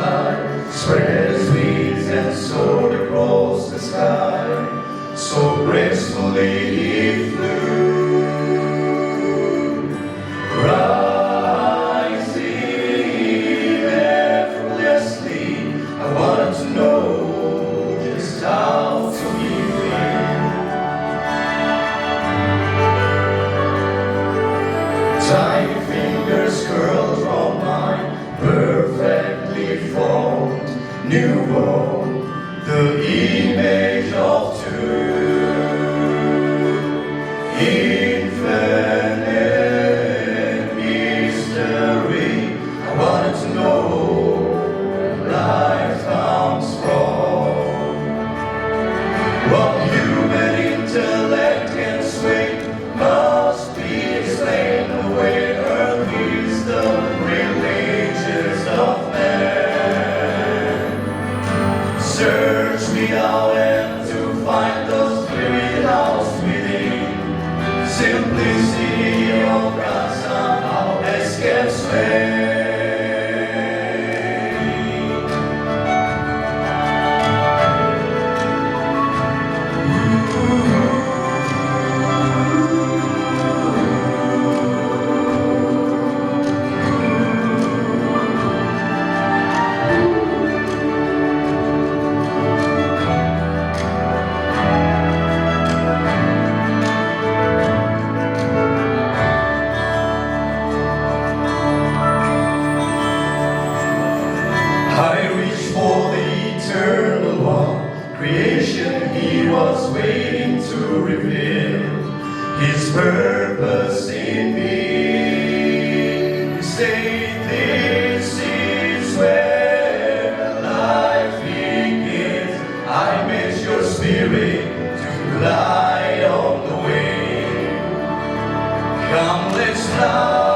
light spread its wings and soared across the sky. So gracefully he flew, rising effortlessly. I wanted to know just how to be free. Tiny fingers curled from mine, perfectly formed, newborn, the image of two. Infinite mystery, I wanted to know where life comes from. What human intellect can swing must be explained away. Earth wisdom, religions of man. Search me out and to find the spirit house within. Simplicity of God somehow escapes me. I reach for the eternal one. Creation he was waiting to reveal his purpose in me. He said, this is where life begins. I met your spirit to glide on the way. Come, let's fly.